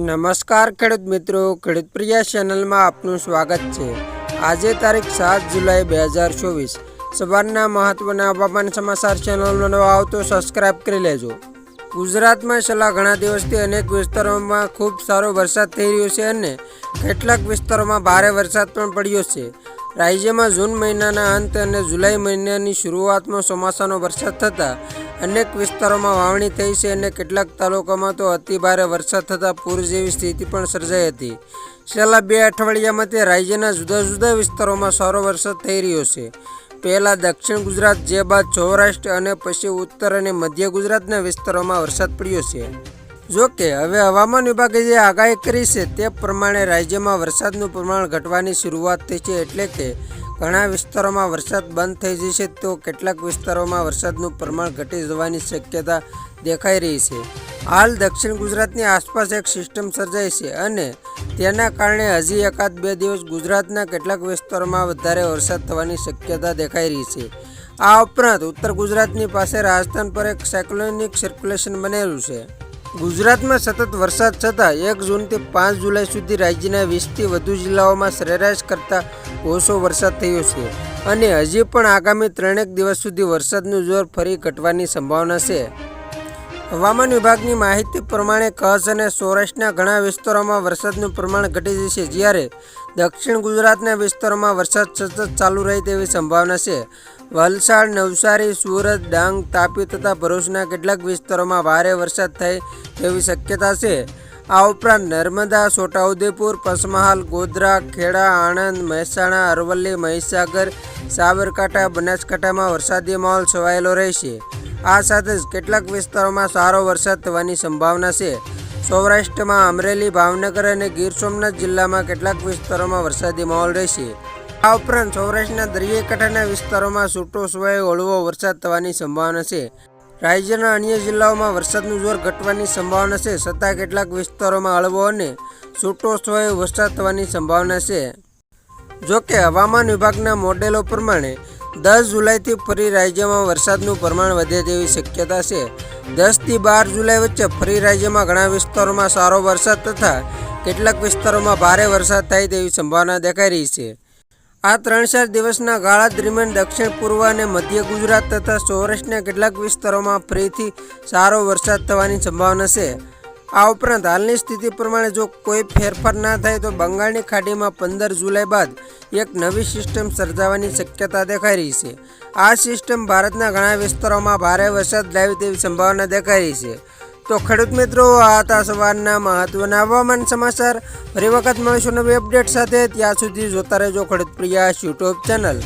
નમસ્કાર ખેડૂત મિત્રો, ખેડૂત પ્રિયા ચેનલમાં આપનું સ્વાગત છે। આજે તારીખ 7 જુલાઈ 2024 સવારના મહત્વના હવામાન સમાચાર ચેનલનો નવા આવતો સબસ્ક્રાઇબ કરી લેજો। ગુજરાતમાં છેલ્લા ઘણા દિવસથી અનેક વિસ્તારોમાં ખૂબ સારો વરસાદ થઈ રહ્યો છે અને કેટલાક વિસ્તારોમાં ભારે વરસાદ પણ પડ્યો છે। રાજ્યમાં જૂન મહિનાના અંત અને જુલાઈ મહિનાની શરૂઆતમાં ચોમાસાનો વરસાદ થતાં અનેક વિસ્તારોમાં વાવણી થઈ છે અને કેટલાક તાલુકામાં તો અતિભારે વરસાદ થતાં પૂર જેવી સ્થિતિ પણ સર્જાઈ હતી। છેલ્લા 2 અઠવાડિયામાં તે રાજ્યના જુદા જુદા વિસ્તારોમાં સારો વરસાદ થઈ રહ્યો છે। પહેલાં દક્ષિણ ગુજરાત, જે બાદ સૌરાષ્ટ્ર અને પછી ઉત્તર અને મધ્ય ગુજરાતના વિસ્તારોમાં વરસાદ પડ્યો છે। જોકે હવે હવામાન વિભાગે જે આગાહી કરી છે તે પ્રમાણે રાજ્યમાં વરસાદનું પ્રમાણ ઘટવાની શરૂઆત થઈ છે, એટલે કે ઘણા વિસ્તારોમાં વરસાદ બંધ થઈ જશે તો કેટલાક વિસ્તારોમાં વરસાદનું પ્રમાણ ઘટી જવાની શક્યતા દેખાઈ રહી છે। હાલ દક્ષિણ ગુજરાતની આસપાસ એક સિસ્ટમ સર્જાઈ છે અને તેના કારણે હજી એકાદ 2 દિવસ ગુજરાતના કેટલાક વિસ્તારોમાં વધારે વરસાદ થવાની શક્યતા દેખાઈ રહી છે। આ ઉપરાંત ઉત્તર ગુજરાતની પાસે રાજસ્થાન પર એક સાયક્લોનિક સર્ક્યુલેશન બનેલું છે। ગુજરાતમાં સતત વરસાદ છતાં 1 જૂનથી 5 જુલાઈ સુધી રાજ્યના 20થી વધુ જિલ્લાઓમાં સરેરાશ કરતાં ઓછો વરસાદ થયો છે અને હજી પણ આગામી 3 દિવસ સુધી વરસાદનું જોર ફરી ઘટવાની સંભાવના છે। હવામાન વિભાગની માહિતી પ્રમાણે કચ્છ અને સૌરાષ્ટ્રના ઘણા વિસ્તારોમાં વરસાદનું પ્રમાણ ઘટી જશે, જ્યારે દક્ષિણ ગુજરાતના વિસ્તારોમાં વરસાદ સતત ચાલુ રહે તેવી સંભાવના છે। વલસાડ, નવસારી, સુરત, ડાંગ, તાપી તથા ભરૂચના કેટલાક વિસ્તારોમાં ભારે વરસાદ થાય તેવી શક્યતા છે। આ ઉપરાંત નર્મદા, છોટાઉદેપુર, પંચમહાલ, ગોધરા, ખેડા, આણંદ, મહેસાણા, અરવલ્લી, મહીસાગર, સાબરકાંઠા, બનાસકાંઠામાં વરસાદી માહોલ છવાયેલો રહેશે। આ સાથે જ કેટલાક વિસ્તારોમાં સારો વરસાદ થવાની સંભાવના છે। સૌરાષ્ટ્રમાં અમરેલી, ભાવનગર અને ગીર સોમનાથ જિલ્લામાં કેટલાક વિસ્તારોમાં વરસાદી માહોલ રહેશે। આ ઉપરાંત સૌરાષ્ટ્રના દરિયાઈ કાંઠાના વિસ્તારોમાં છૂટોછવાયો હળવો વરસાદ થવાની સંભાવના છે। રાજ્યના અન્ય જિલ્લાઓમાં વરસાદનું જોર ઘટવાની સંભાવના છે, છતાં કેટલાક વિસ્તારોમાં હળવો અને છૂટોછવાયો વરસાદ થવાની સંભાવના છે। જોકે હવામાન વિભાગના મોડેલો પ્રમાણે 10 જુલાઈથી ફરી રાજ્યમાં વરસાદનું પ્રમાણ વધે તેવી શક્યતા છે। 10 થી 12 જુલાઈ વચ્ચે ફરી રાજ્યમાં ઘણા વિસ્તારોમાં સારો વરસાદ તથા કેટલાક વિસ્તારોમાં ભારે વરસાદ થાય તેવી સંભાવના દેખાઈ રહી છે। આ 3-4 દિવસના ગાળા દરમિયાન દક્ષિણ પૂર્વ અને મધ્ય ગુજરાત તથા સૌરાષ્ટ્રના કેટલાક વિસ્તારોમાં ફરીથી સારો વરસાદ થવાની સંભાવના છે। આ ઉપરાંત હાલની સ્થિતિ પ્રમાણે જો કોઈ ફેરફાર ના થાય તો બંગાળની ખાડીમાં 15 જુલાઈ બાદ એક નવી સિસ્ટમ સર્જાવાની શક્યતા દેખાઈ રહી છે। આ સિસ્ટમ ભારતના ઘણા વિસ્તારોમાં ભારે વરસાદ લાવે તેવી સંભાવના દેખાઈ રહી છે। તો ખેડૂત મિત્રો, આ હતા સવારના મહત્વના હવામાન સમાચાર। ફરી વખત મળીશું નવી અપડેટ સાથે। ત્યાં સુધી જોતા રહેજો ખેડૂત પ્રિયા યુટ્યુબ ચેનલ।